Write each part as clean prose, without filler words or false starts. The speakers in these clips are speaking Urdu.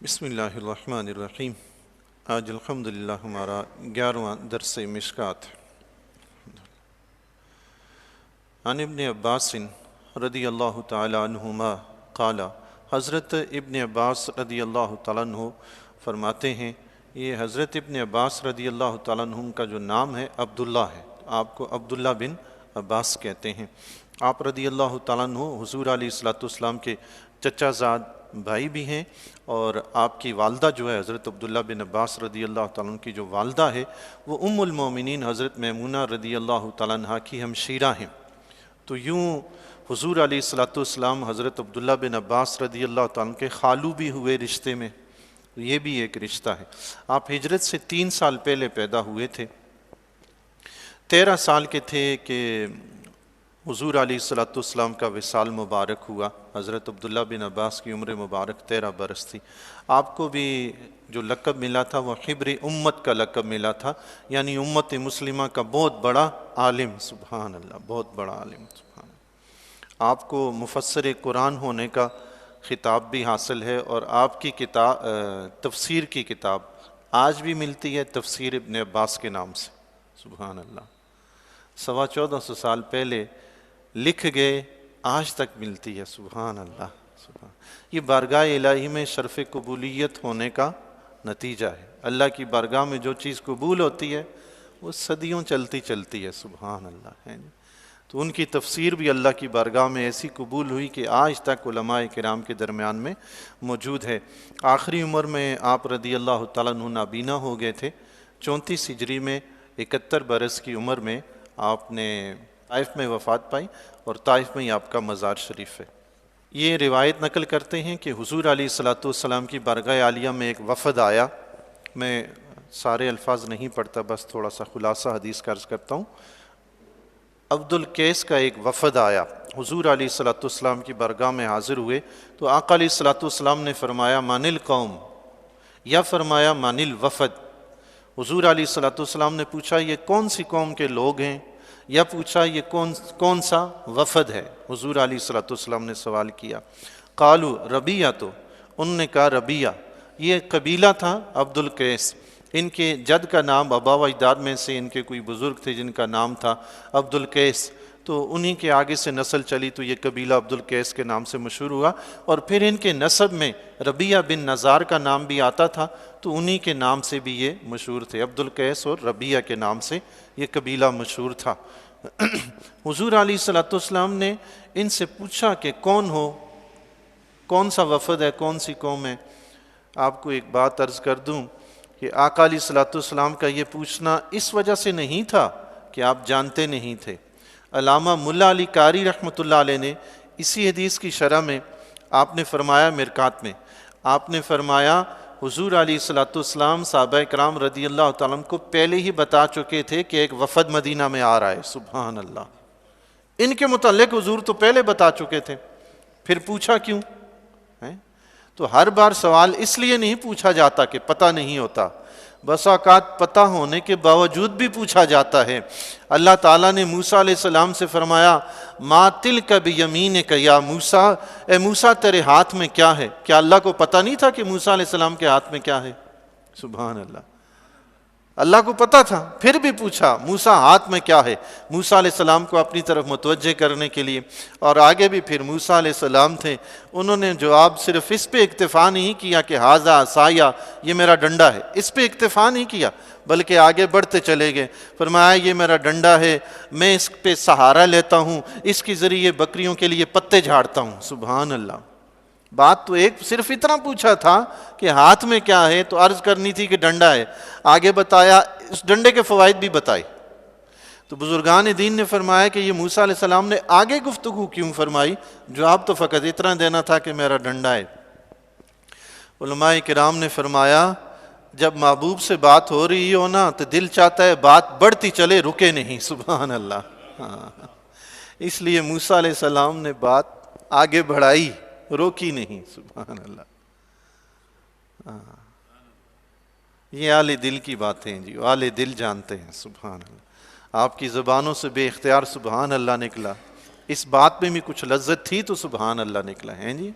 بسم اللہ الرحمن الرحیم۔ آج الحمدللہ ہمارا 11واں درس مشکات۔ عن ابن عباس رضی اللہ تعالی عنہما قال، حضرت ابن عباس رضی اللہ تعالیٰ عنہ فرماتے ہیں، یہ حضرت ابن عباس رضی اللہ تعالیٰ عنہ کا جو نام ہے عبداللہ ہے، آپ کو عبداللہ بن عباس کہتے ہیں۔ آپ رضی اللہ تعالیٰ عنہ حضور علیہ الصلوۃ والسلام کے چچا زاد بھائی بھی ہیں، اور آپ کی والدہ جو ہے حضرت عبداللہ بن عباس رضی اللہ تعالیٰ عنہ کی جو والدہ ہے وہ ام المومنین حضرت میمونہ رضی اللہ تعالیٰ عنہ کی ہمشیرہ ہیں۔ تو یوں حضور علیہ الصلوۃ والسلام حضرت عبداللہ بن عباس رضی اللہ تعالیٰ عنہ کے خالو بھی ہوئے رشتے میں، یہ بھی ایک رشتہ ہے۔ آپ ہجرت سے 3 سال پہلے پیدا ہوئے تھے، 13 سال کے تھے کہ حضور علیہ الصلوۃ والسلام کا وصال مبارک ہوا۔ حضرت عبداللہ بن عباس کی عمر مبارک 13 برس تھی۔ آپ کو بھی جو لقب ملا تھا وہ حبر امت کا لقب ملا تھا، یعنی امت مسلمہ کا بہت بڑا عالم، سبحان اللہ، بہت بڑا عالم، سبحان اللہ۔ آپ کو مفسر قرآن ہونے کا خطاب بھی حاصل ہے، اور آپ کی کتاب تفسیر کی کتاب آج بھی ملتی ہے تفسیر ابن عباس کے نام سے، سبحان اللہ۔ 1450 سال پہلے لکھ گئے، آج تک ملتی ہے، سبحان اللہ، سبحان۔ یہ بارگاہ الہی میں شرف قبولیت ہونے کا نتیجہ ہے۔ اللہ کی بارگاہ میں جو چیز قبول ہوتی ہے وہ صدیوں چلتی ہے، سبحان اللہ ہے۔ تو ان کی تفسیر بھی اللہ کی بارگاہ میں ایسی قبول ہوئی کہ آج تک علماء کرام کے درمیان میں موجود ہے۔ آخری عمر میں آپ رضی اللہ تعالیٰ عنہ نابینا ہو گئے تھے۔ 34 ہجری میں 71 برس کی عمر میں آپ نے طائف میں وفات پائی، اور طائف میں ہی آپ کا مزار شریف ہے۔ یہ روایت نقل کرتے ہیں کہ حضور علیہ الصلوۃ والسلام کی بارگاہ عالیہ میں ایک وفد آیا۔ میں سارے الفاظ نہیں پڑھتا، بس تھوڑا سا خلاصہ حدیث کا عرض کرتا ہوں۔ عبد القیس کا ایک وفد آیا، حضور علیہ الصلوۃ والسلام کی بارگاہ میں حاضر ہوئے تو آقا علیہ الصلوۃ والسلام نے فرمایا من القوم، یا فرمایا من الوفد۔ حضور علیہ الصلوۃ والسلام نے پوچھا یہ کون سی قوم کے لوگ ہیں، یا پوچھا یہ کون سا وفد ہے۔ حضور علیہ الصلوۃ والسلام نے سوال کیا، قالو ربیہ، تو انہوں نے کہا ربیہ، یہ قبیلہ تھا عبد القیس، ان کے جد کا نام آبا و اجداد میں سے ان کے کوئی بزرگ تھے جن کا نام تھا عبد القیس، تو انہی کے آگے سے نسل چلی تو یہ قبیلہ عبد القیس کے نام سے مشہور ہوا، اور پھر ان کے نسب میں ربیہ بن نزار کا نام بھی آتا تھا، تو انہی کے نام سے بھی یہ مشہور تھے، عبد القیس اور ربیہ کے نام سے یہ قبیلہ مشہور تھا۔ حضور علیہ الصلوۃ والسلام نے ان سے پوچھا کہ کون ہو، کون سا وفد ہے، کون سی قوم ہے۔ آپ کو ایک بات عرض کر دوں کہ آقا علیہ الصلوۃ والسلام کا یہ پوچھنا اس وجہ سے نہیں تھا کہ آپ جانتے نہیں تھے۔ علامہ ملا علی قاری رحمۃ اللہ علیہ نے اسی حدیث کی شرح میں آپ نے فرمایا، مرکات میں آپ نے فرمایا حضور علیہ الصلوۃ والسلام صحابہ کرام رضی اللہ تعالیٰ عنہ کو پہلے ہی بتا چکے تھے کہ ایک وفد مدینہ میں آ رہا ہے، سبحان اللہ۔ ان کے متعلق حضور تو پہلے بتا چکے تھے، پھر پوچھا کیوں؟ تو ہر بار سوال اس لیے نہیں پوچھا جاتا کہ پتہ نہیں ہوتا، بس اوقات پتہ ہونے کے باوجود بھی پوچھا جاتا ہے۔ اللہ تعالیٰ نے موسیٰ علیہ السلام سے فرمایا ما تلک بیمینک یا موسیٰ، اے موسیٰ تیرے ہاتھ میں کیا ہے؟ کیا اللہ کو پتہ نہیں تھا کہ موسیٰ علیہ السلام کے ہاتھ میں کیا ہے؟ سبحان اللہ، اللہ کو پتہ تھا، پھر بھی پوچھا موسیٰ ہاتھ میں کیا ہے، موسیٰ علیہ السلام کو اپنی طرف متوجہ کرنے کے لیے۔ اور آگے بھی پھر موسیٰ علیہ السلام تھے، انہوں نے جواب صرف اس پہ اکتفا نہیں کیا کہ ھذا عصایا، یہ میرا ڈنڈا ہے، اس پہ اکتفا نہیں کیا، بلکہ آگے بڑھتے چلے گئے، فرمایا یہ میرا ڈنڈا ہے، میں اس پہ سہارا لیتا ہوں، اس کے ذریعے بکریوں کے لیے پتے جھاڑتا ہوں، سبحان اللہ۔ بات تو ایک صرف اتنا پوچھا تھا کہ ہاتھ میں کیا ہے، تو عرض کرنی تھی کہ ڈنڈا ہے، آگے بتایا اس ڈنڈے کے فوائد بھی بتائے۔ تو بزرگان دین نے فرمایا کہ یہ موسیٰ علیہ السلام نے آگے گفتگو کیوں فرمائی، جواب تو فقط اتنا دینا تھا کہ میرا ڈنڈا ہے۔ علماء کرام نے فرمایا جب محبوب سے بات ہو رہی ہو نا تو دل چاہتا ہے بات بڑھتی چلے، رکے نہیں، سبحان اللہ۔ اس لیے موسیٰ علیہ السلام نے بات آگے بڑھائی، روکی نہیں، سبحان اللہ۔ یہ اہل دل کی باتیں جی، اہل دل جانتے ہیں، سبحان اللہ۔ آپ کی زبانوں سے بے اختیار سبحان اللہ نکلا، اس بات میں بھی کچھ لذت تھی تو سبحان اللہ نکلا ہے جی۔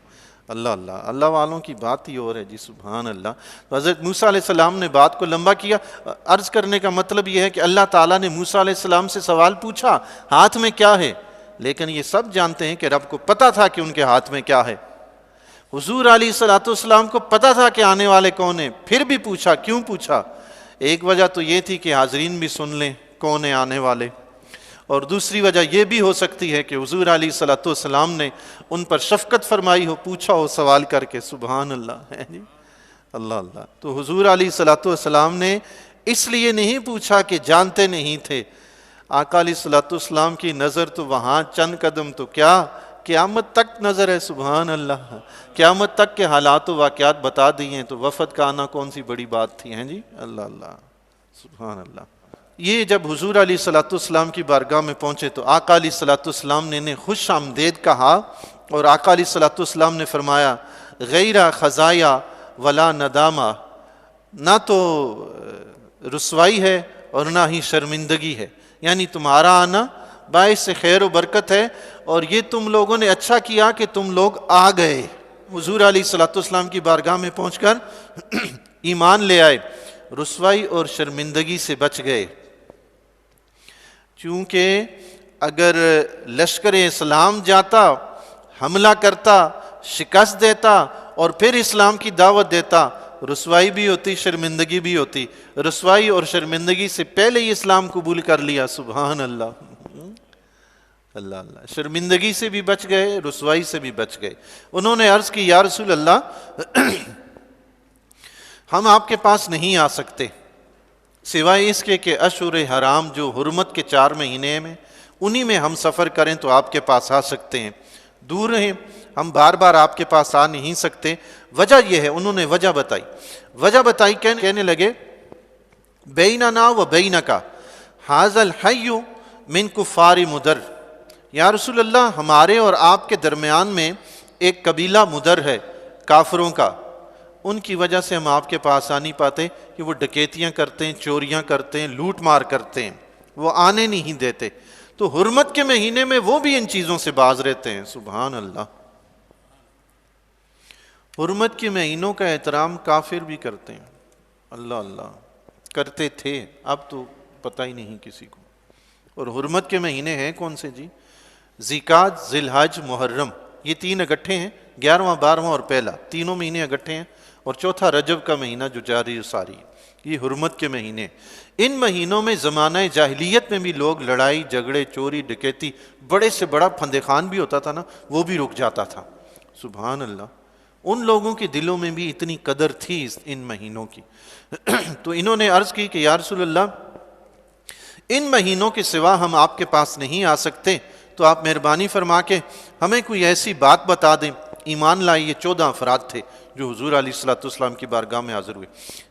اللہ اللہ، اللہ والوں کی بات ہی اور ہے جی، سبحان اللہ۔ تو حضرت موسیٰ علیہ السلام نے بات کو لمبا کیا۔ عرض کرنے کا مطلب یہ ہے کہ اللہ تعالیٰ نے موسیٰ علیہ السلام سے سوال پوچھا ہاتھ میں کیا ہے، لیکن یہ سب جانتے ہیں کہ رب کو پتہ تھا کہ ان کے ہاتھ میں کیا ہے۔ حضور علیہ السلام کو پتہ تھا کہ آنے والے کون ہیں، پھر بھی پوچھا۔ کیوں پوچھا؟ ایک وجہ تو یہ تھی کہ حاضرین بھی سن لیں کون ہیں آنے والے، اور دوسری وجہ یہ بھی ہو سکتی ہے کہ حضور علیہ السلام نے ان پر شفقت فرمائی ہو، پوچھا ہو سوال کر کے۔ سبحان اللہ ہے جی، اللہ اللہ۔ تو حضور علیہ السلام نے اس لیے نہیں پوچھا کہ جانتے نہیں تھے۔ آقا علیہ السلام کی نظر تو وہاں چند قدم تو کیا قیامت تک نظر ہے۔ سبحان اللہ، قیامت تک کے حالات و واقعات بتا دیے، تو وفد کا آنا کون سی بڑی بات تھی، ہیں جی، اللہ اللہ، سبحان اللہ۔ یہ جب حضور علیہ السلام کی بارگاہ میں پہنچے تو آقا علیہ السلام نے انہیں خوش آمدید کہا، اور آقا علیہ السلام نے فرمایا غیر خزایا ولا ندامہ، نہ تو رسوائی ہے اور نہ ہی شرمندگی ہے، یعنی تمہارا آنا باعث سے خیر و برکت ہے، اور یہ تم لوگوں نے اچھا کیا کہ تم لوگ آ گئے۔ حضور علیہ السلام کی بارگاہ میں پہنچ کر ایمان لے آئے، رسوائی اور شرمندگی سے بچ گئے۔ چونکہ اگر لشکر اسلام جاتا، حملہ کرتا، شکست دیتا اور پھر اسلام کی دعوت دیتا، رسوائی بھی ہوتی، شرمندگی بھی ہوتی۔ رسوائی اور شرمندگی سے پہلے ہی اسلام قبول کر لیا۔ سبحان اللہ، اللہ اللہ، شرمندگی سے بھی بچ گئے، رسوائی سے بھی بچ گئے۔ انہوں نے عرض کی یا رسول اللہ، ہم آپ کے پاس نہیں آ سکتے سوائے اس کے کہ اشہر حرام جو حرمت کے 4 مہینے میں انہی میں ہم سفر کریں تو آپ کے پاس آ سکتے ہیں، دور ہیں، ہم بار بار آپ کے پاس آ نہیں سکتے۔ وجہ یہ ہے، انہوں نے وجہ بتائی، کہنے لگے بیننا و بینکا ھذا الحی من کفار مدر، یا رسول اللہ ہمارے اور آپ کے درمیان میں ایک قبیلہ مدر ہے کافروں کا، ان کی وجہ سے ہم آپ کے پاس آ نہیں پاتے کہ وہ ڈکیتیاں کرتے ہیں، چوریاں کرتے ہیں، لوٹ مار کرتے ہیں، وہ آنے نہیں دیتے۔ تو حرمت کے مہینے میں وہ بھی ان چیزوں سے باز رہتے ہیں۔ سبحان اللہ، حرمت کے مہینوں کا احترام کافر بھی کرتے ہیں، اللہ اللہ، کرتے تھے، اب تو پتہ ہی نہیں کسی کو۔ اور حرمت کے مہینے ہیں کون سے جی؟ ذیقعدہ، ذی الحج، محرم، یہ 3 اگٹھے ہیں، 11واں، 12واں اور پہلا، تینوں مہینے اگٹھے ہیں، اور چوتھا رجب کا مہینہ جو جاری و ساری، یہ حرمت کے مہینے۔ ان مہینوں میں زمانہ جاہلیت میں بھی لوگ لڑائی جھگڑے، چوری ڈکیتی، بڑے سے بڑا پھندے خان بھی ہوتا تھا نا، وہ بھی رک جاتا تھا۔ سبحان اللہ، ان لوگوں کے دلوں میں بھی اتنی قدر تھی ان مہینوں کی۔ تو انہوں نے عرض کی کہ یا رسول اللہ، ان مہینوں کے سوا ہم آپ کے پاس نہیں آ سکتے، تو آپ مہربانی فرما کے ہمیں کوئی ایسی بات بتا دیں۔ ایمان لائے یہ 14 افراد تھے جو حضور علیہ السلام کی بارگاہ میں حاضر ہوئے۔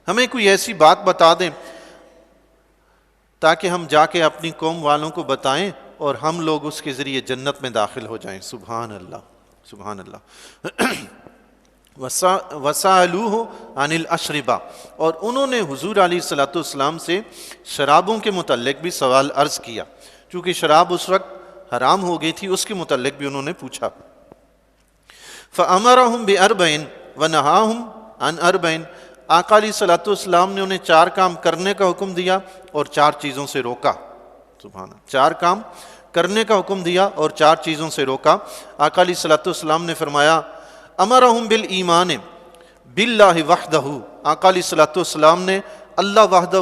ہمیں کوئی ایسی بات بتا دیں تاکہ ہم جا کے اپنی قوم والوں کو بتائیں اور ہم لوگ اس کے ذریعے جنت میں داخل ہو جائیں۔ سبحان اللہ، سبحان اللہ۔ وَسَأَلُوهُ عَنِ الْأَشْرِبَةِ، اور انہوں نے حضور علیہ السلام سے شرابوں کے متعلق بھی سوال عرض کیا، چونکہ شراب اس وقت حرام ہو گئی تھی، اس کے متعلق بھی انہوں نے پوچھا۔ فَأَمَرَهُمْ بِأَرْبَعٍ وَنَهَاهُمْ عَنْ أَرْبَعٍ، آقا علیہ السلام نے انہیں 4 کام کرنے کا حکم دیا اور 4 چیزوں سے روکا۔ سبحان اللہ، 4 کام کرنے کا حکم دیا اور 4 چیزوں سے روکا۔ آقا علیہ السلام نے فرمایا امرہم بالایمان باللہ وحدہ، آقا علیہ السلام نے اللہ وحدہ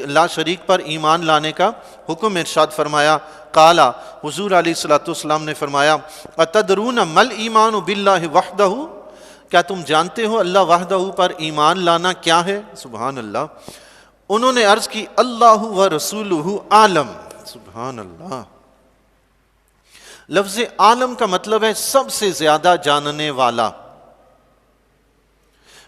لا شریک پر ایمان لانے کا حکم ارشاد فرمایا۔ قالا، حضور علیہ السلام نے فرمایا اتدرون مل ایمان باللہ وحدہ، کیا تم جانتے ہو اللہ وحدہ پر ایمان لانا کیا ہے؟ سبحان اللہ۔ انہوں نے عرض کی اللہ و رسولہ عالم۔ سبحان اللہ، لفظ عالم کا مطلب ہے سب سے زیادہ جاننے والا۔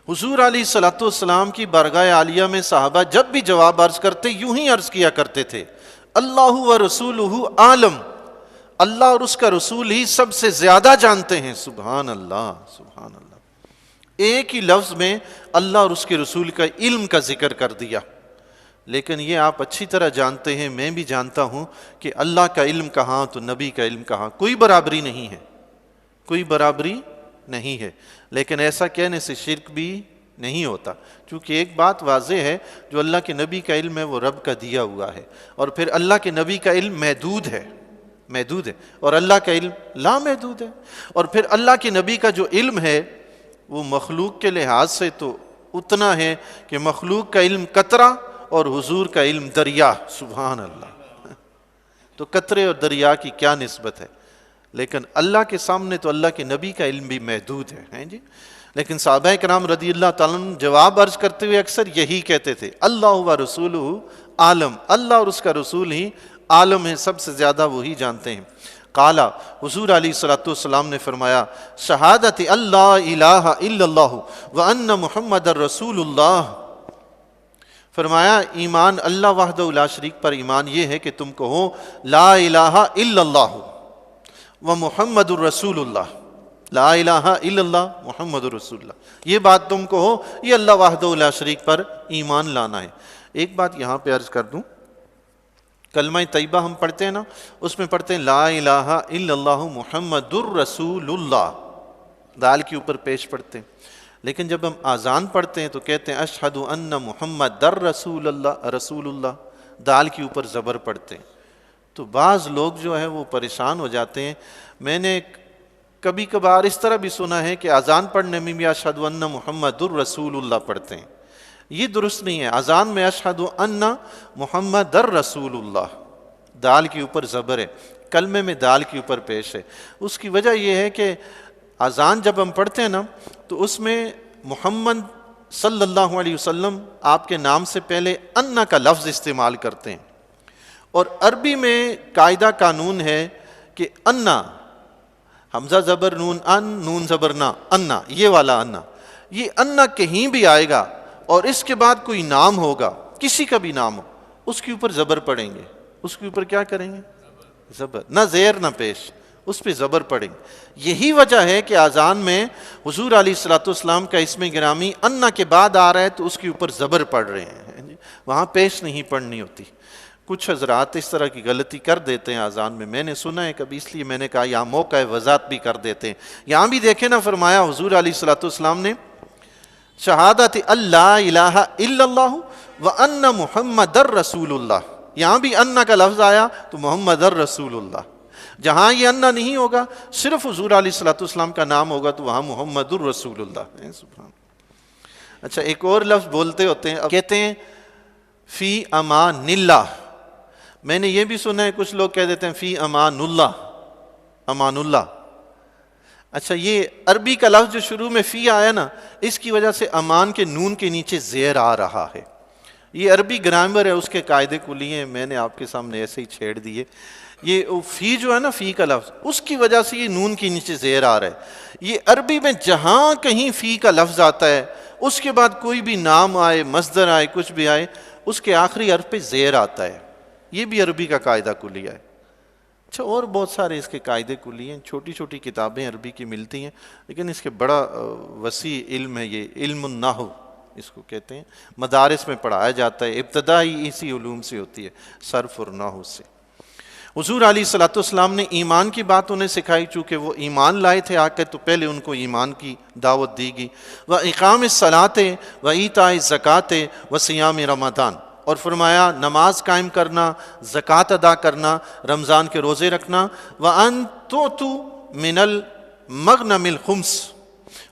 حضور علیہ السلام کی بارگاہ عالیہ میں صحابہ جب بھی جواب عرض کرتے یوں ہی عرض کیا کرتے تھے اللہ و رسولہ عالم، اللہ اور اس کا رسول ہی سب سے زیادہ جانتے ہیں۔ سبحان اللہ، سبحان اللہ، ایک ہی لفظ میں اللہ اور اس کے رسول کا علم کا ذکر کر دیا۔ لیکن یہ آپ اچھی طرح جانتے ہیں، میں بھی جانتا ہوں کہ اللہ کا علم کہاں تو نبی کا علم کہاں، کوئی برابری نہیں ہے، کوئی برابری نہیں ہے، لیکن ایسا کہنے سے شرک بھی نہیں ہوتا، چونکہ ایک بات واضح ہے، جو اللہ کے نبی کا علم ہے وہ رب کا دیا ہوا ہے، اور پھر اللہ کے نبی کا علم محدود ہے اور اللہ کا علم لامحدود ہے، اور پھر اللہ کے نبی کا جو علم ہے وہ مخلوق کے لحاظ سے تو اتنا ہے کہ مخلوق کا علم قطرہ اور حضور کا علم دریا، سبحان اللہ، تو قطرے اور دریا کی کیا نسبت ہے، لیکن اللہ کے سامنے تو اللہ کے نبی کا علم بھی محدود ہے جی۔ لیکن صحابہ کرام رضی اللہ تعالیٰ عنہ جواب عرض کرتے ہوئے اکثر یہی کہتے تھے، اللہ و رسولہ عالم، اللہ اور اس کا رسول ہی عالم ہے، سب سے زیادہ وہی جانتے ہیں۔ قالا، حضور علیہ الصلوۃ والسلام نے فرمایا، شہادت اللہ الہ الا اللہ وان محمد رسول اللہ، فرمایا ایمان اللہ وحدہ لا شریک پر ایمان یہ ہے کہ تم کہو لا الہ الا اللہ و محمد الرسول اللہ، لا الہ الا اللہ محمد الرسول اللہ، یہ بات تم کہو، یہ اللہ وحدہ لا شریک پر ایمان لانا ہے۔ ایک بات یہاں پہ عرض کر دوں، کلمہ طیبہ ہم پڑھتے ہیں نا، اس میں پڑھتے ہیں لا الہ الا اللہ محمد الرسول اللہ، دال کے اوپر پیش پڑھتے ہیں، لیکن جب ہم آذان پڑھتے ہیں تو کہتے ہیں اشہد ان محمد رسول اللہ، دال کے اوپر زبر پڑھتے ہیں۔ تو بعض لوگ جو ہے وہ پریشان ہو جاتے ہیں، میں نے کبھی کبھار اس طرح بھی سنا ہے کہ اذان پڑھنے میں بھی اشہد ان محمد الرسول اللہ پڑھتے ہیں، یہ درست نہیں ہے۔ اذان میں اشہد ان محمد رسول اللہ، دال کے اوپر زبر ہے، کلمے میں دال کے اوپر پیش ہے۔ اس کی وجہ یہ ہے کہ اذان جب ہم پڑھتے ہیں نا تو اس میں محمد صلی اللہ علیہ وسلم آپ کے نام سے پہلے ان کا لفظ استعمال کرتے ہیں، اور عربی میں قاعدہ قانون ہے کہ انا، حمزہ زبر نون ان، نون زبر نا، انا، یہ والا انا، یہ انا کہیں بھی آئے گا اور اس کے بعد کوئی نام ہوگا، کسی کا بھی نام ہو، اس کے اوپر زبر پڑیں گے، اس کے اوپر کیا کریں گے؟ زبر، نہ زیر نہ پیش، اس پہ زبر پڑیں گے۔ یہی وجہ ہے کہ اذان میں حضور علیہ الصلوۃ والسلام کا اسم گرامی انا کے بعد آ رہا ہے تو اس کے اوپر زبر پڑھ رہے ہیں، وہاں پیش نہیں پڑھنی ہوتی۔ کچھ حضرات اس طرح کی غلطی کر دیتے ہیں اذان میں، میں نے سنا ہے کبھی، اس لیے میں نے کہا یہاں موقع ہے وضاحت بھی کر دیتے ہیں۔ یہاں بھی دیکھیں نا، فرمایا حضور علیہ الصلوۃ والسلام نے شہادت اللہ الہ الا اللہ وان محمد رسول اللہ، یہاں بھی انا کا لفظ آیا تو محمد رسول اللہ، جہاں یہ انا نہیں ہوگا، صرف حضور علیہ الصلوۃ والسلام کا نام ہوگا تو وہاں محمد الرسول اللہ۔ سبحان۔ اچھا، ایک اور لفظ بولتے ہوتے ہیں، کہتے ہیں فی امان اللہ، میں نے یہ بھی سنا ہے کچھ لوگ کہہ دیتے ہیں فی امان اللہ، امان اللہ۔ اچھا، یہ عربی کا لفظ جو شروع میں فی آیا نا، اس کی وجہ سے امان کے نون کے نیچے زیر آ رہا ہے، یہ عربی گرامر ہے، اس کے قاعدے کلی ہیں، میں نے آپ کے سامنے ایسے ہی چھیڑ دیے۔ یہ فی جو ہے نا، فی کا لفظ، اس کی وجہ سے یہ نون کے نیچے زیر آ رہا ہے۔ یہ عربی میں جہاں کہیں فی کا لفظ آتا ہے، اس کے بعد کوئی بھی نام آئے، مصدر آئے، کچھ بھی آئے، اس کے آخری حرف پہ زیر آتا ہے، یہ بھی عربی کا قاعدہ کلیہ ہے۔ اچھا، اور بہت سارے اس کے قاعدے کلی ہیں، چھوٹی چھوٹی کتابیں عربی کی ملتی ہیں، لیکن اس کے بڑا وسیع علم ہے، یہ علم النحو اس کو کہتے ہیں، مدارس میں پڑھایا جاتا ہے، ابتدائی اسی علوم سے ہوتی ہے، صرف اور نحو سے۔ حضور علیہ الصلوۃ والسلام نے ایمان کی بات انہیں سکھائی، چونکہ وہ ایمان لائے تھے آ کر، تو پہلے ان کو ایمان کی دعوت دی گئی۔ وَإِقَامِ الصَّلَاةِ وَإِيتَاءِ الزَّكَاةِ وَصِيَامِ رمضان، اور فرمایا نماز قائم کرنا، زکوٰۃ ادا کرنا، رمضان کے روزے رکھنا۔ وَأَن تُؤْتُوا مِنَ الْمَغْنَمِ الْخُمُسَ،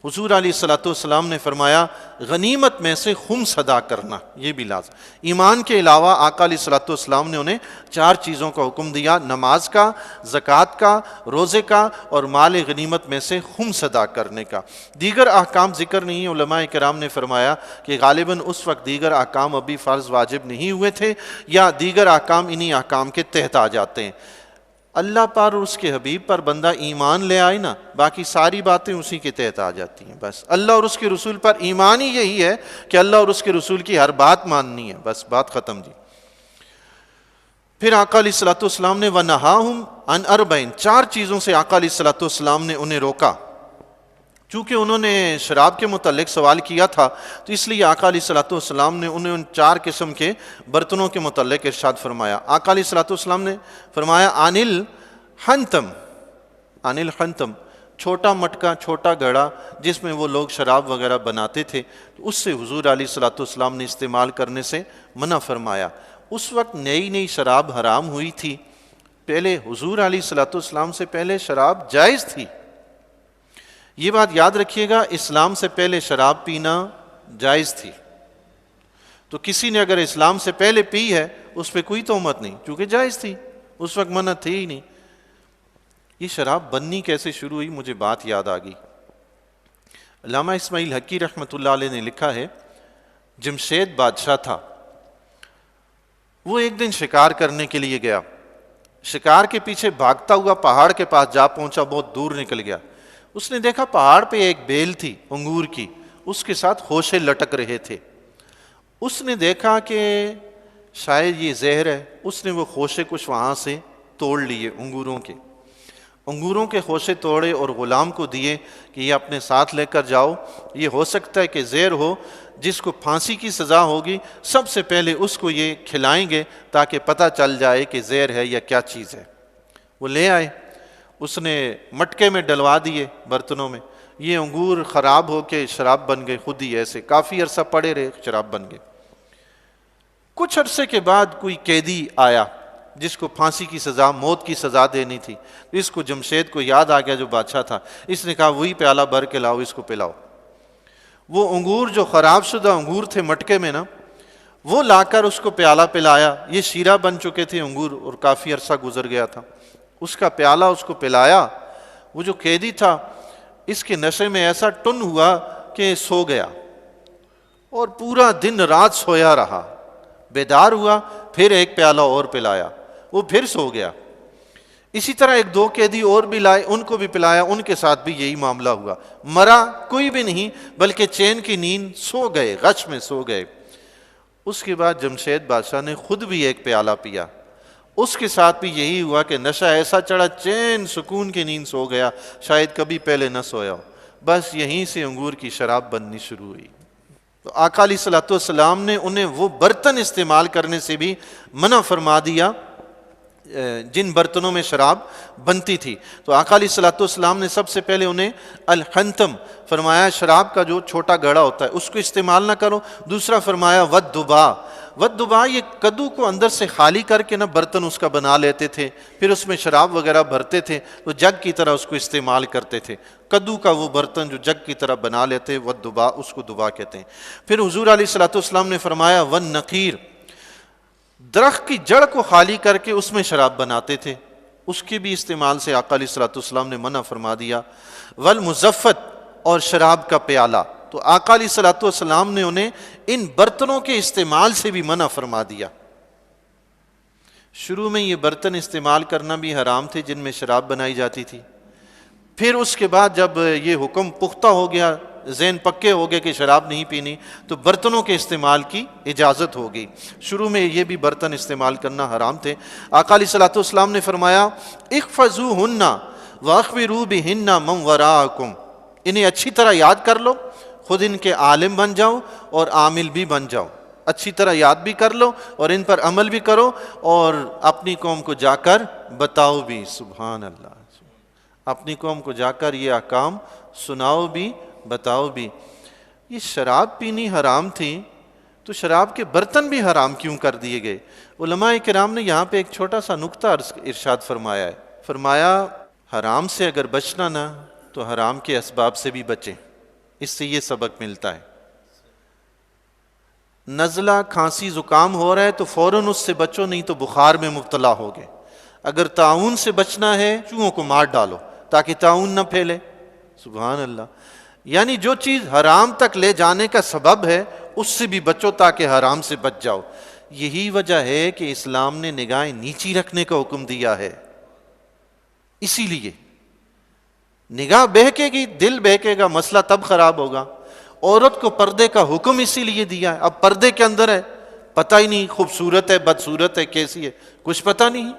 حضور علیہ الصلوۃ والسلام نے فرمایا غنیمت میں سے خمس ادا کرنا، یہ بھی لازم۔ ایمان کے علاوہ آقا علیہ الصلوۃ والسلام نے انہیں 4 چیزوں کا حکم دیا، نماز کا، زکوٰۃ کا، روزے کا، اور مال غنیمت میں سے خمس ادا کرنے کا۔ دیگر احکام ذکر نہیں، علماء کرام نے فرمایا کہ غالباً اس وقت دیگر احکام ابھی فرض واجب نہیں ہوئے تھے، یا دیگر احکام انہی احکام کے تحت آ جاتے ہیں۔ اللہ پر اور اس کے حبیب پر بندہ ایمان لے آئے نا، باقی ساری باتیں اسی کے تحت آ جاتی ہیں۔ بس اللہ اور اس کے رسول پر ایمان ہی یہی ہے کہ اللہ اور اس کے رسول کی ہر بات ماننی ہے، بس بات ختم جی۔ پھر آقا علیہ الصلوۃ والسلام نے وَنَهَاهُمْ عَنْ أَرْبَعٍ، 4 چیزوں سے آقا علیہ الصلوۃ والسلام نے انہیں روکا۔ چونکہ انہوں نے شراب کے متعلق سوال کیا تھا تو اس لیے آقا علیہ الصلوۃ والسلام نے انہیں ان 4 قسم کے برتنوں کے متعلق ارشاد فرمایا۔ آقا علیہ الصلوۃ والسلام نے فرمایا عن الحنتم، چھوٹا مٹکا، چھوٹا گھڑا جس میں وہ لوگ شراب وغیرہ بناتے تھے، تو اس سے حضور علیہ الصلوۃ والسلام نے استعمال کرنے سے منع فرمایا۔ اس وقت نئی نئی شراب حرام ہوئی تھی، پہلے حضور علیہ الصلوۃ والسلام سے پہلے شراب جائز تھی۔ یہ بات یاد رکھیے گا، اسلام سے پہلے شراب پینا جائز تھی۔ تو کسی نے اگر اسلام سے پہلے پی ہے اس پہ کوئی تہمت نہیں، کیونکہ جائز تھی، اس وقت منع تھی ہی نہیں۔ یہ شراب بننی کیسے شروع ہوئی، مجھے بات یاد آ گئی۔ علامہ اسماعیل حقی رحمۃ اللہ علیہ نے لکھا ہے، جمشید بادشاہ تھا، وہ ایک دن شکار کرنے کے لیے گیا، شکار کے پیچھے بھاگتا ہوا پہاڑ کے پاس جا پہنچا، بہت دور نکل گیا۔ اس نے دیکھا پہاڑ پہ ایک بیل تھی انگور کی، اس کے ساتھ خوشے لٹک رہے تھے۔ اس نے دیکھا کہ شاید یہ زہر ہے، اس نے وہ خوشے کچھ وہاں سے توڑ لیے، انگوروں کے خوشے توڑے اور غلام کو دیے کہ یہ اپنے ساتھ لے کر جاؤ، یہ ہو سکتا ہے کہ زہر ہو، جس کو پھانسی کی سزا ہوگی سب سے پہلے اس کو یہ کھلائیں گے تاکہ پتہ چل جائے کہ زہر ہے یا کیا چیز ہے۔ وہ لے آئے، اس نے مٹکے میں ڈلوا دیے، برتنوں میں، یہ انگور خراب ہو کے شراب بن گئے، خود ہی ایسے کافی عرصہ پڑے رہے، شراب بن گئے۔ کچھ عرصے کے بعد کوئی قیدی آیا جس کو پھانسی کی سزا، موت کی سزا دینی تھی، اس کو جمشید کو یاد آ گیا جو بادشاہ تھا، اس نے کہا وہی پیالہ بھر کے لاؤ، اس کو پلاؤ۔ وہ انگور جو خراب شدہ انگور تھے مٹکے میں نا، وہ لا کر اس کو پیالہ پلایا، یہ شیرہ بن چکے تھے انگور اور کافی عرصہ گزر گیا تھا، اس کا پیالہ اس کو پلایا۔ وہ جو قیدی تھا اس کے نشے میں ایسا ٹن ہوا کہ سو گیا اور پورا دن رات سویا رہا، بیدار ہوا، پھر ایک پیالہ اور پلایا، وہ پھر سو گیا۔ اسی طرح ایک دو قیدی اور بھی لائے، ان کو بھی پلایا، ان کے ساتھ بھی یہی معاملہ ہوا، مرا کوئی بھی نہیں بلکہ چین کی نیند، سو گئے، غش میں سو گئے۔ اس کے بعد جمشید بادشاہ نے خود بھی ایک پیالہ پیا، اس کے ساتھ بھی یہی ہوا کہ نشہ ایسا چڑھا، چین سکون کی نیند سو گیا، شاید کبھی پہلے نہ سویا ہو۔ بس یہیں سے انگور کی شراب بننی شروع ہوئی۔ تو آقا علیہ الصلوۃ والسلام نے انہیں وہ برتن استعمال کرنے سے بھی منع فرما دیا جن برتنوں میں شراب بنتی تھی۔ تو آقا علیہ الصلوۃ والسلام نے سب سے پہلے انہیں الحنتم فرمایا، شراب کا جو چھوٹا گھڑا ہوتا ہے اس کو استعمال نہ کرو۔ دوسرا فرمایا ودبا، یہ کدو کو اندر سے خالی کر کے نا برتن اس کا بنا لیتے تھے، پھر اس میں شراب وغیرہ بھرتے تھے تو جگ کی طرح اس کو استعمال کرتے تھے۔ کدو کا وہ برتن جو جگ کی طرح بنا لیتے، ودبا، اس کو دبا کہتے ہیں۔ پھر حضور علیہ الصلوۃ والسلام نے فرمایا والنقیر، درخت کی جڑ کو خالی کر کے اس میں شراب بناتے تھے، اس کے بھی استعمال سے آقا علیہ الصلوۃ والسلام نے منع فرما دیا۔ والمزفت، اور شراب کا پیالہ، تو آقا علیہ الصلوۃ والسلام نے انہیں ان برتنوں کے استعمال سے بھی منع فرما دیا۔ شروع میں یہ برتن استعمال کرنا بھی حرام تھے جن میں شراب بنائی جاتی تھی، پھر اس کے بعد جب یہ حکم پختہ ہو گیا، ذہن پکے ہو گئے کہ شراب نہیں پینی، تو برتنوں کے استعمال کی اجازت ہو گئی۔ شروع میں یہ بھی برتن استعمال کرنا حرام تھے۔ آقا علیہ الصلوۃ والسلام نے فرمایا احفظوہن واخبروا بہن من وراءکم، انہیں اچھی طرح یاد کر لو، خود ان کے عالم بن جاؤ اور عامل بھی بن جاؤ، اچھی طرح یاد بھی کر لو اور ان پر عمل بھی کرو اور اپنی قوم کو جا کر بتاؤ بھی۔ سبحان اللہ، اپنی قوم کو جا کر یہ احکام سناؤ بھی، بتاؤ بھی۔ یہ شراب پینی حرام تھی تو شراب کے برتن بھی حرام کیوں کر دیے گئے؟ علماء کرام نے یہاں پہ ایک چھوٹا سا نقطہ ارشاد فرمایا ہے، فرمایا حرام سے اگر بچنا نہ تو حرام کے اسباب سے بھی بچیں۔ اس سے یہ سبق ملتا ہے، نزلہ، کھانسی، زکام ہو رہا ہے تو فوراً اس سے بچو، نہیں تو بخار میں مبتلا ہوگے۔ اگر طاعون سے بچنا ہے، چوہوں کو مار ڈالو تاکہ طاعون نہ پھیلے۔ سبحان اللہ، یعنی جو چیز حرام تک لے جانے کا سبب ہے اس سے بھی بچو تاکہ حرام سے بچ جاؤ۔ یہی وجہ ہے کہ اسلام نے نگاہیں نیچی رکھنے کا حکم دیا ہے، اسی لیے نگاہ بہکے گی، دل بہکے گا، مسئلہ تب خراب ہوگا۔ عورت کو پردے کا حکم اسی لیے دیا ہے، اب پردے کے اندر ہے، پتہ ہی نہیں خوبصورت ہے، بدصورت ہے، کیسی ہے، کچھ پتہ نہیں،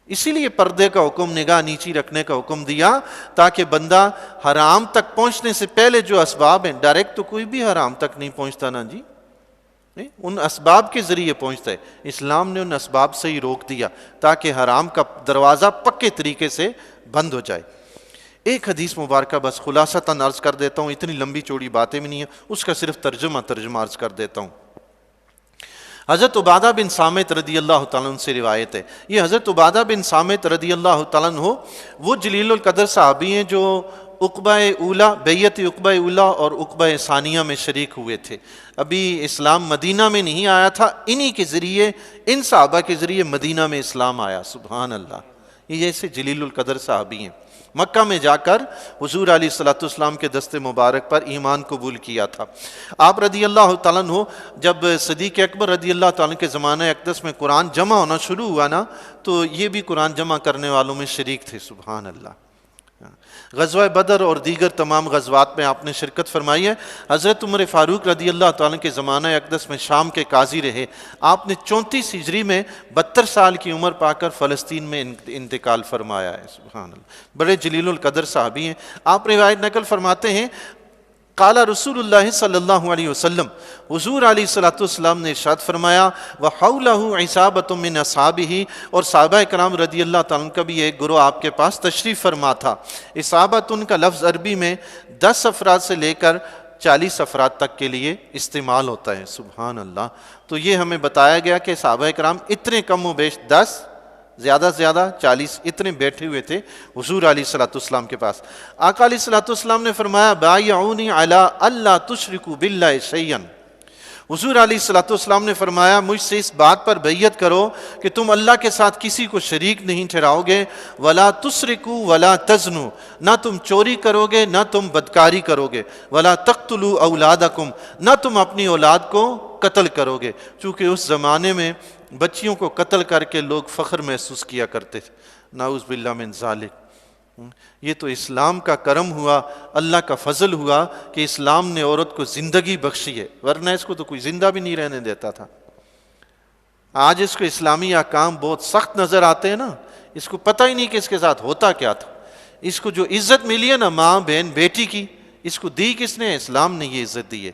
اسی لیے پردے کا حکم، نگاہ نیچی رکھنے کا حکم دیا تاکہ بندہ حرام تک پہنچنے سے پہلے جو اسباب ہیں، ڈائریکٹ تو کوئی بھی حرام تک نہیں پہنچتا نا جی، ان اسباب کے ذریعے پہنچتا ہے۔ اسلام نے ان اسباب سے ہی روک دیا تاکہ حرام کا دروازہ پکے طریقے سے بند ہو جائے۔ ایک حدیث مبارکہ بس خلاصتاً عرض کر دیتا ہوں، اتنی لمبی چوڑی باتیں بھی نہیں ہیں، اس کا صرف ترجمہ عرض کر دیتا ہوں۔ حضرت عبادہ بن صامت رضی اللہ تعالیٰ عنہ سے روایت ہے، یہ حضرت عبادہ بن صامت رضی اللہ تعالیٰ عنہ وہ جلیل القدر صحابی ہیں جو عقبہ اولا، بیعت عقبہ اولا اور عقبہ ثانیہ میں شریک ہوئے تھے۔ ابھی اسلام مدینہ میں نہیں آیا تھا، انہی کے ذریعے، ان صحابہ کے ذریعے مدینہ میں اسلام آیا۔ سبحان اللہ، یہ جیسے جلیل القدر صحابی ہیں۔ مکہ میں جا کر حضور علیہ الصلوۃ والسلام کے دست مبارک پر ایمان قبول کیا تھا۔ آپ رضی اللہ تعالیٰ عنہ جب صدیق اکبر رضی اللہ تعالیٰ عنہ کے زمانہ اقدس میں قرآن جمع ہونا شروع ہوا نا، تو یہ بھی قرآن جمع کرنے والوں میں شریک تھے۔ سبحان اللہ۔ غزوہ بدر اور دیگر تمام غزوات میں آپ نے شرکت فرمائی ہے۔ حضرت عمر فاروق رضی اللہ تعالیٰ کے زمانہ اقدس میں شام کے قاضی رہے۔ آپ نے 34 ہجری میں 72 سال کی عمر پا کر فلسطین میں انتقال فرمایا ہے۔ سبحان اللہ، بڑے جلیل القدر صحابی ہیں۔ آپ روایت نقل فرماتے ہیں، قال رسول اللہ صلی اللہ علیہ وسلم، حضور علیہ الصلوۃ والسلام نے ارشاد فرمایا، وَحَوْلَهُ عِصَابَةٌ مِّنْ أَصْحَابِهِ، اور صحابہ کرام رضی اللہ تعالیٰ عنہ کا بھی ایک گروہ آپ کے پاس تشریف فرما تھا۔ اصابۃ کا لفظ عربی میں 10 افراد سے لے کر 40 افراد تک کے لیے استعمال ہوتا ہے۔ سبحان اللہ۔ تو یہ ہمیں بتایا گیا کہ صحابہ کرام اتنے کم و بیش 10، زیادہ سے زیادہ 40 اتنے بیٹھے ہوئے تھے حضور علیہ الصلوۃ والسلام کے پاس۔ آقا علیہ الصلوۃ والسلام نے فرمایا، بایعونی علی اللہ تشرکوا باللہ شیئا، حضور علیہ الصلوۃ والسلام نے فرمایا مجھ سے اس بات پر بیعت کرو کہ تم اللہ کے ساتھ کسی کو شریک نہیں ٹھہراؤ گے، ولا تسرکوا ولا تزنوا، نہ تم چوری کرو گے نہ تم بدکاری کرو گے، ولا تقتلوا اولادکم، نہ تم اپنی اولاد کو قتل کرو گے، چونکہ اس زمانے میں بچیوں کو قتل کر کے لوگ فخر محسوس کیا کرتے تھے۔ نعوذ باللہ من ذالک۔ یہ تو اسلام کا کرم ہوا، اللہ کا فضل ہوا کہ اسلام نے عورت کو زندگی بخشی ہے، ورنہ اس کو تو کوئی زندہ بھی نہیں رہنے دیتا تھا۔ آج اس کو اسلامی احکام بہت سخت نظر آتے ہیں نا، اس کو پتہ ہی نہیں کہ اس کے ساتھ ہوتا کیا تھا۔ اس کو جو عزت ملی ہے نا ماں بہن بیٹی کی، اس کو دی کس نے؟ اسلام نے یہ عزت دی ہے،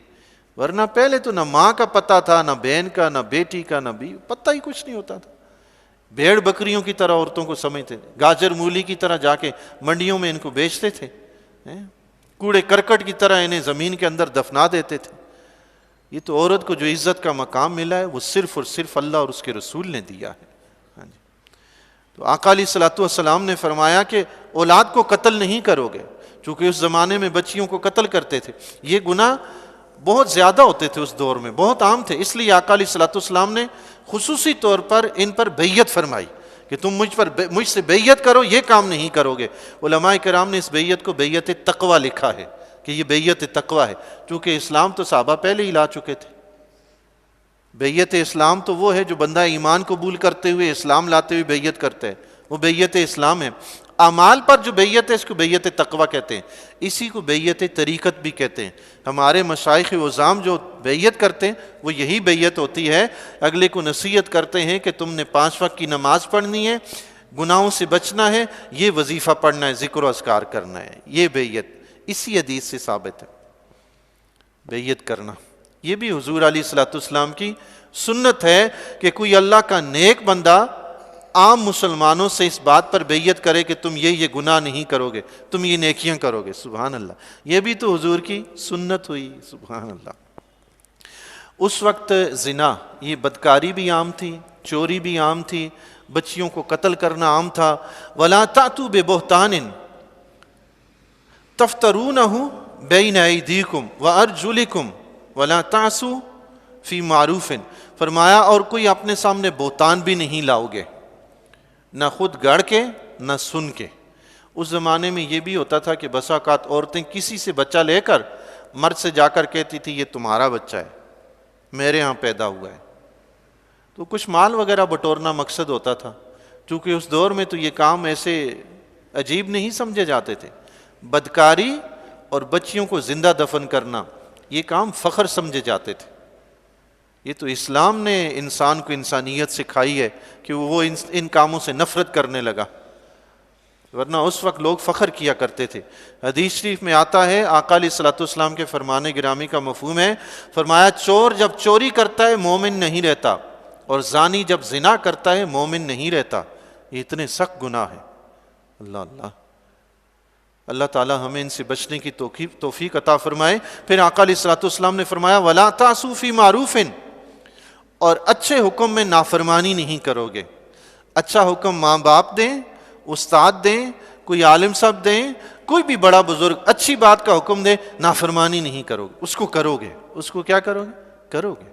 ورنہ پہلے تو نہ ماں کا پتہ تھا، نہ بہن کا، نہ بیٹی کا، نہ بیوی، پتہ ہی کچھ نہیں ہوتا تھا۔ بھیڑ بکریوں کی طرح عورتوں کو سمجھتے تھے، گاجر مولی کی طرح جا کے منڈیوں میں ان کو بیچتے تھے، کوڑے کرکٹ کی طرح انہیں زمین کے اندر دفنا دیتے تھے۔ یہ تو عورت کو جو عزت کا مقام ملا ہے وہ صرف اور صرف اللہ اور اس کے رسول نے دیا ہے۔ تو آقا علیہ الصلوۃ والسلام نے فرمایا کہ اولاد کو قتل نہیں کرو گے، چونکہ اس زمانے میں بچیوں کو قتل کرتے تھے، یہ گناہ بہت زیادہ ہوتے تھے اس دور میں، بہت عام تھے، اس لیے آقا علیہ الصلوۃ والسلام نے خصوصی طور پر ان پر بیعت فرمائی کہ تم مجھ سے بیعت کرو، یہ کام نہیں کرو گے۔ علماء کرام نے اس بیعت کو بیعت تقوی لکھا ہے کہ یہ بیعت تقوی ہے، چونکہ اسلام تو صحابہ پہلے ہی لا چکے تھے۔ بیعت اسلام تو وہ ہے جو بندہ ایمان قبول کرتے ہوئے اسلام لاتے ہوئے بیعت کرتا ہے، وہ بیعت اسلام ہے۔ اعمال پر جو بیعت ہے اس کو بیعت تقوی کہتے ہیں، اسی کو بیعت طریقت بھی کہتے ہیں۔ ہمارے مشائخ عظام جو بیعت کرتے ہیں وہ یہی بیعت ہوتی ہے، اگلے کو نصیحت کرتے ہیں کہ تم نے 5 وقت کی نماز پڑھنی ہے، گناہوں سے بچنا ہے، یہ وظیفہ پڑھنا ہے، ذکر و اذکار کرنا ہے، یہ بیعت اسی حدیث سے ثابت ہے۔ بیعت کرنا یہ بھی حضور علیہ الصلوۃ والسلام کی سنت ہے کہ کوئی اللہ کا نیک بندہ عام مسلمانوں سے اس بات پر بیعت کرے کہ تم یہ گناہ نہیں کرو گے، تم یہ نیکیاں کرو گے۔ سبحان اللہ، یہ بھی تو حضور کی سنت ہوئی۔ سبحان اللہ۔ اس وقت زنا، یہ بدکاری بھی عام تھی، چوری بھی عام تھی، بچیوں کو قتل کرنا عام تھا۔ وَلَا تَأْتُوا بِبُهْتَانٍ تَفْتَرُونَهُ بَيْنَ أَيْدِيكُمْ وَأَرْجُلِكُمْ وَلَا تَعْصُوا فِي مَعْرُوفٍ، فرمایا اور کوئی اپنے سامنے بہتان بھی نہیں لاؤ گے، نہ خود گڑھ کے نہ سن کے۔ اس زمانے میں یہ بھی ہوتا تھا کہ بسا اوقات عورتیں کسی سے بچہ لے کر مرد سے جا کر کہتی تھی یہ تمہارا بچہ ہے، میرے ہاں پیدا ہوا ہے، تو کچھ مال وغیرہ بٹورنا مقصد ہوتا تھا۔ چونکہ اس دور میں تو یہ کام ایسے عجیب نہیں سمجھے جاتے تھے، بدکاری اور بچیوں کو زندہ دفن کرنا یہ کام فخر سمجھے جاتے تھے۔ یہ تو اسلام نے انسان کو انسانیت سکھائی ہے کہ وہ ان کاموں سے نفرت کرنے لگا، ورنہ اس وقت لوگ فخر کیا کرتے تھے۔ حدیث شریف میں آتا ہے، آقا علیہ الصلوۃ والسلام کے فرمان گرامی کا مفہوم ہے، فرمایا چور جب چوری کرتا ہے مومن نہیں رہتا، اور زانی جب زنا کرتا ہے مومن نہیں رہتا۔ یہ اتنے سخت گناہ ہیں۔ اللہ اللہ، اللہ تعالیٰ ہمیں ان سے بچنے کی توفیق عطا فرمائے۔ پھر آقا علیہ الصلوۃ والسلام نے فرمایا وَلَا تَعْصُوا فِي مَعْرُوفٍ، اور اچھے حکم میں نافرمانی نہیں کرو گے۔ اچھا حکم ماں باپ دیں، استاد دیں، کوئی عالم صاحب دیں، کوئی بھی بڑا بزرگ اچھی بات کا حکم دے، نافرمانی نہیں کرو گے، اس کو کرو گے۔ اس کو کیا کرو گے؟ کرو گے۔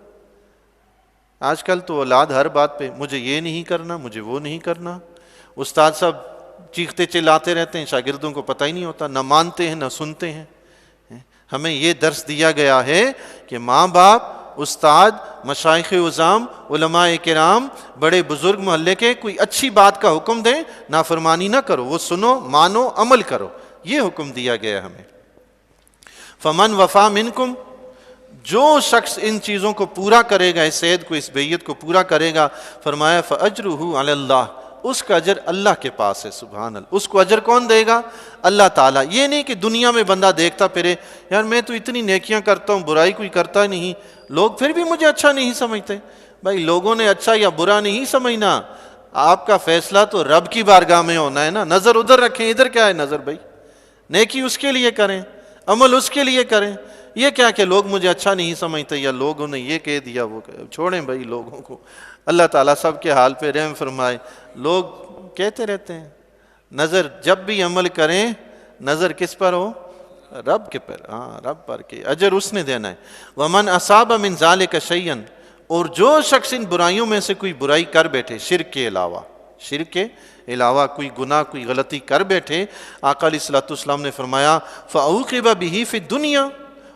آج کل تو اولاد ہر بات پہ مجھے یہ نہیں کرنا، مجھے وہ نہیں کرنا، استاد صاحب چیختے چلاتے رہتے ہیں، شاگردوں کو پتہ ہی نہیں ہوتا، نہ مانتے ہیں نہ سنتے ہیں۔ ہمیں یہ درس دیا گیا ہے کہ ماں باپ، استاد، مشائخ عظام، علماء کرام، بڑے بزرگ محلے کے کوئی اچھی بات کا حکم دیں، نافرمانی نہ کرو، وہ سنو، مانو، عمل کرو، یہ حکم دیا گیا ہمیں۔ فمن وفا منکم، جو شخص ان چیزوں کو پورا کرے گا، اس عہد کو، اس بیعت کو پورا کرے گا، فرمایا فاجرہ علی اللہ، اس کا اجر اللہ کے پاس ہے۔ سبحان اللہ، اس کو اجر کون دے گا؟ اللہ تعالیٰ۔ یہ نہیں کہ دنیا میں بندہ دیکھتا پھرے، یار میں تو اتنی نیکیاں کرتا ہوں، برائی کوئی کرتا نہیں، لوگ پھر بھی مجھے اچھا نہیں سمجھتے۔ بھائی لوگوں نے اچھا یا برا نہیں سمجھنا، آپ کا فیصلہ تو رب کی بارگاہ میں ہونا ہے نا۔ نظر ادھر رکھیں، ادھر کیا ہے نظر؟ بھائی نیکی اس کے لیے کریں، عمل اس کے لیے کریں۔ یہ کیا کہ لوگ مجھے اچھا نہیں سمجھتے یا لوگوں نے یہ کہہ دیا، وہ چھوڑیں بھائی لوگوں کو، اللہ تعالیٰ سب کے حال پہ رحم فرمائے۔ لوگ کہتے رہتے ہیں، نظر جب بھی عمل کریں نظر کس پر ہو؟ رب کے پر، ہاں رب پر، کے اجر اس نے دینا ہے۔ ومن اصاب من ذلک شیئا، اور جو شخص ان برائیوں میں سے کوئی برائی کر بیٹھے، شرک کے علاوہ، شرک کے علاوہ کوئی گناہ، کوئی غلطی کر بیٹھے، آقا علیہ الصلوۃ والسلام نے فرمایا فعوقب بہ فی الدنیا،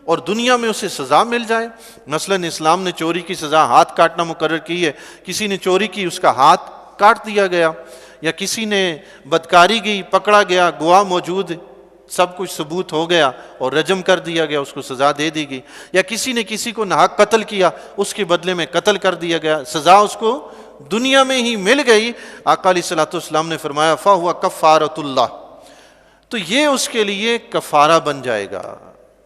اور دنیا میں اسے سزا مل جائے۔ مثلا اسلام نے چوری کی سزا ہاتھ کاٹنا مقرر کی ہے، کسی نے چوری کی، اس کا ہاتھ کاٹ دیا گیا، یا کسی نے بدکاری کی، پکڑا گیا، گواہ موجود، سب کچھ ثبوت ہو گیا اور رجم کر دیا گیا، اس کو سزا دے دی گئی، یا کسی نے کسی کو ناحق قتل کیا، اس کے بدلے میں قتل کر دیا گیا، سزا اس کو دنیا میں ہی مل گئی۔ آقا علیہ الصلوۃ والسلام نے فرمایا فَهُوَ کفارۃ اللہ، تو یہ اس کے لیے کفارہ بن جائے گا۔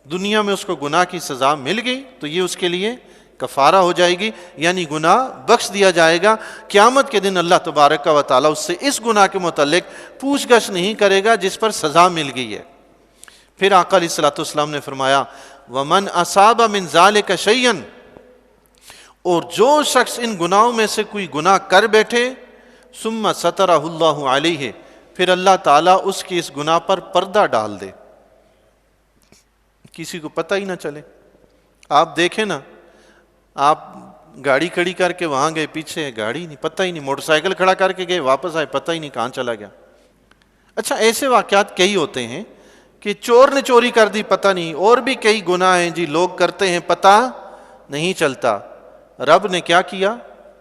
دنیا میں اس کو گناہ کی سزا مل گئی تو یہ اس کے لیے کفارہ ہو جائے گی، یعنی گناہ بخش دیا جائے گا۔ قیامت کے دن اللہ تبارک و تعالیٰ اس سے اس گناہ کے متعلق پوچھ گچھ نہیں کرے گا جس پر سزا مل گئی ہے۔ پھر آقا علیہ الصلوۃ والسلام نے فرمایا وَمَنْ أَصَابَ مِنْ ذَلِكَ شَيْئًا، اور جو شخص ان گناہوں میں سے کوئی گناہ کر بیٹھے، ثُمَّ سَتَرَهُ اللَّهُ عَلَيْهِ، پھر اللہ تعالیٰ اس کی اس گناہ پر پردہ ڈال دے، کسی کو پتہ ہی نہ چلے۔ آپ دیکھیں نا، آپ گاڑی کھڑی کر کے وہاں گئے، پیچھے گاڑی نہیں، پتہ ہی نہیں، موٹر سائیکل کھڑا کر کے گئے، واپس آئے، پتہ ہی نہیں کہاں چلا گیا۔ اچھا ایسے واقعات کئی ہوتے ہیں کہ چور نے چوری کر دی، پتہ نہیں، اور بھی کئی گناہ ہیں جی لوگ کرتے ہیں، پتہ نہیں چلتا۔ رب نے کیا کیا؟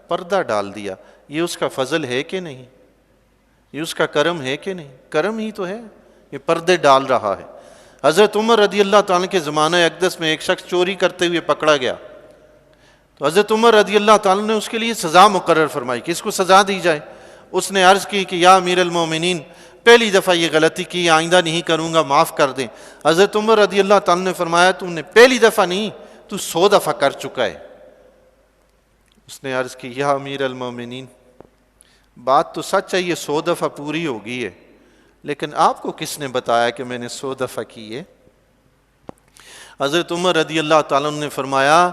پردہ ڈال دیا۔ یہ اس کا فضل ہے کہ نہیں؟ یہ اس کا کرم ہے کہ نہیں؟ کرم ہی تو ہے، یہ پردے ڈال رہا ہے۔ حضرت عمر رضی اللہ تعالیٰ کے زمانہ اقدس میں ایک شخص چوری کرتے ہوئے پکڑا گیا، تو حضرت عمر رضی اللہ تعالیٰ نے اس کے لیے سزا مقرر فرمائی کہ اس کو سزا دی جائے۔ اس نے عرض کی کہ یا امیر المومنین، پہلی دفعہ یہ غلطی کی، آئندہ نہیں کروں گا، معاف کر دیں۔ حضرت عمر رضی اللہ تعالیٰ نے فرمایا تم نے پہلی دفعہ نہیں، تو 100 دفعہ کر چکا ہے۔ اس نے عرض کی یا امیر المومنین، بات تو سچ ہے، یہ 100 دفعہ پوری ہو گئی ہے، لیکن آپ کو کس نے بتایا کہ میں نے 100 دفعہ کی ہے؟ حضرت عمر رضی اللہ تعالیٰ نے فرمایا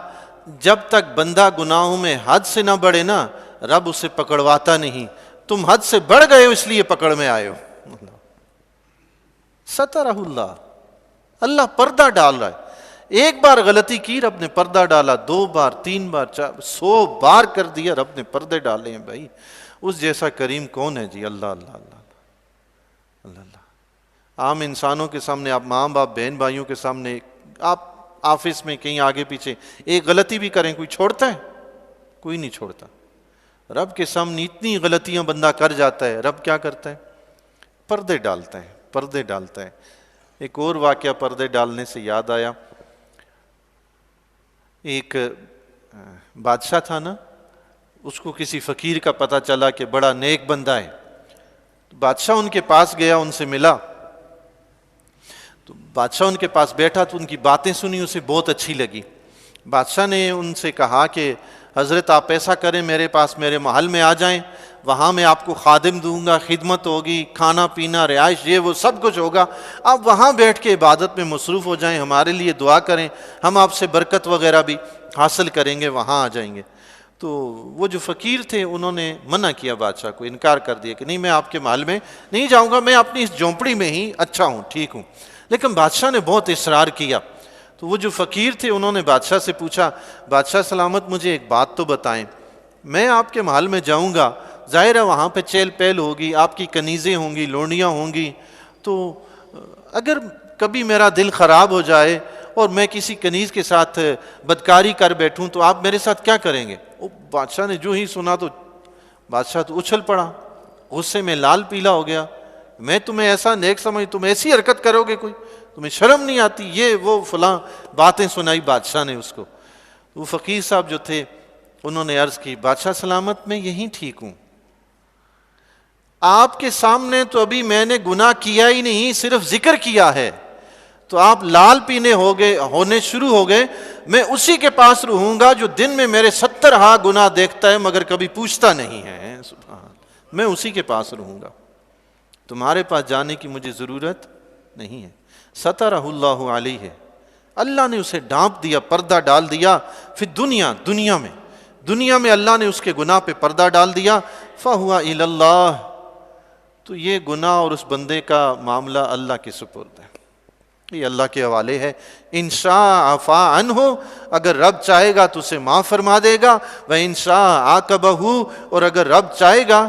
جب تک بندہ گناہوں میں حد سے نہ بڑھے نا، رب اسے پکڑواتا نہیں۔ تم حد سے بڑھ گئے ہو، اس لیے پکڑ میں آئے ہو۔ سترہ اللہ، اللہ پردہ ڈال رہا ہے۔ ایک بار غلطی کی، رب نے پردہ ڈالا، 2 بار 3 بار 4 100 بار کر دیا، رب نے پردے ڈالے ہیں۔ بھائی اس جیسا کریم کون ہے جی؟ اللہ اللہ اللہ اللہ اللہ۔ عام انسانوں کے سامنے، آپ ماں باپ بہن بھائیوں کے سامنے، آپ آفس میں کہیں آگے پیچھے ایک غلطی بھی کریں، کوئی چھوڑتا ہے؟ کوئی نہیں چھوڑتا۔ رب کے سامنے اتنی غلطیاں بندہ کر جاتا ہے، رب کیا کرتا ہے؟ پردے ڈالتا ہے، پردے ڈالتا ہے۔ ایک اور واقعہ پردے ڈالنے سے یاد آیا، ایک بادشاہ تھا نا، اس کو کسی فقیر کا پتہ چلا کہ بڑا نیک بندہ ہے، بادشاہ ان کے پاس گیا، ان سے ملا، تو بادشاہ ان کے پاس بیٹھا تو ان کی باتیں سنی، اسے بہت اچھی لگی۔ بادشاہ نے ان سے کہا کہ حضرت آپ ایسا کریں، میرے پاس میرے محل میں آ جائیں، وہاں میں آپ کو خادم دوں گا، خدمت ہوگی، کھانا پینا، رہائش، یہ وہ سب کچھ ہوگا، آپ وہاں بیٹھ کے عبادت میں مصروف ہو جائیں، ہمارے لیے دعا کریں، ہم آپ سے برکت وغیرہ بھی حاصل کریں گے، وہاں آ جائیں گے۔ تو وہ جو فقیر تھے انہوں نے منع کیا بادشاہ کو، انکار کر دیا کہ نہیں میں آپ کے محل میں نہیں جاؤں گا، میں اپنی اس جھونپڑی میں ہی اچھا ہوں، ٹھیک ہوں۔ لیکن بادشاہ نے بہت اصرار کیا، تو وہ جو فقیر تھے انہوں نے بادشاہ سے پوچھا، بادشاہ سلامت مجھے ایک بات تو بتائیں، میں آپ کے محل میں جاؤں گا، ظاہر ہے وہاں پہ چیل پیل ہوگی، آپ کی کنیزیں ہوں گی، لونڈیاں ہوں گی، تو اگر کبھی میرا دل خراب ہو جائے اور میں کسی کنیز کے ساتھ بدکاری کر بیٹھوں تو آپ میرے ساتھ کیا کریں گے؟ بادشاہ نے جو ہی سنا تو بادشاہ تو اچھل پڑا، غصے میں لال پیلا ہو گیا، میں تمہیں ایسا نیک سمجھ، تم ایسی حرکت کرو گے، کوئی تمہیں شرم نہیں آتی؟ یہ وہ فلاں باتیں سنائی بادشاہ نے اس کو۔ وہ فقیر صاحب جو تھے انہوں نے عرض کی، بادشاہ سلامت میں یہی ٹھیک ہوں، آپ کے سامنے تو ابھی میں نے گناہ کیا ہی نہیں، صرف ذکر کیا ہے، تو آپ لال پینے ہونے شروع ہو گئے، میں اسی کے پاس رہوں گا جو دن میں میرے 70 ہاں گناہ دیکھتا ہے مگر کبھی پوچھتا نہیں ہے، سبحان، میں اسی کے پاس رہوں گا، تمہارے پاس جانے کی مجھے ضرورت نہیں ہے۔ سترہ اللہ علیہ، اللہ نے اسے ڈھانپ دیا، پردہ ڈال دیا، پھر دنیا میں اللہ نے اس کے گناہ پہ پردہ ڈال دیا، فہو الی اللہ، تو یہ گناہ اور اس بندے کا معاملہ اللہ کے سپرد ہے، یہ اللہ کے حوالے ہے۔ ان شاء عفا عنہ، اگر رب چاہے گا تو اسے معاف فرما دے گا، وَإِن شاء عَاقَبَهُ، اور اگر رب چاہے گا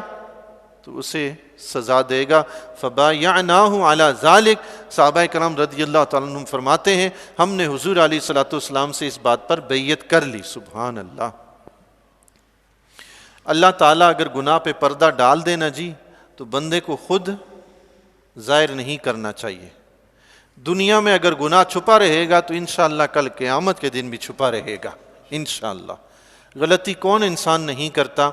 تو اسے سزا دے گا۔ فَبَايَعْنَاهُ عَلَى ذَلِكَ، صحابہ کرام رضی اللہ تعالیٰ عنہم فرماتے ہیں ہم نے حضور علیہ الصلوۃ والسلام سے اس بات پر بیعت کر لی۔ سبحان اللہ، اللہ تعالیٰ اگر گناہ پہ پردہ ڈال دینا جی تو بندے کو خود ظاہر نہیں کرنا چاہیے۔ دنیا میں اگر گناہ چھپا رہے گا تو انشاءاللہ کل قیامت کے دن بھی چھپا رہے گا انشاءاللہ۔ غلطی کون انسان نہیں کرتا؟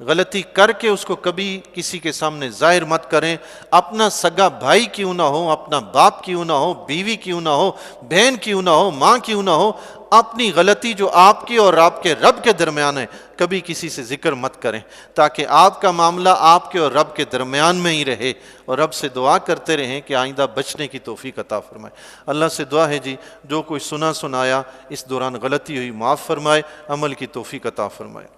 غلطی کر کے اس کو کبھی کسی کے سامنے ظاہر مت کریں، اپنا سگا بھائی کیوں نہ ہو، اپنا باپ کیوں نہ ہو، بیوی کیوں نہ ہو، بہن کیوں نہ ہو، ماں کیوں نہ ہو، اپنی غلطی جو آپ کی اور آپ کے رب کے درمیان ہے کبھی کسی سے ذکر مت کریں، تاکہ آپ کا معاملہ آپ کے اور رب کے درمیان میں ہی رہے، اور رب سے دعا کرتے رہیں کہ آئندہ بچنے کی توفیق عطا فرمائے۔ اللہ سے دعا ہے جی جو کوئی سنایا اس دوران غلطی ہوئی معاف فرمائے، عمل کی توفیق عطا فرمائے۔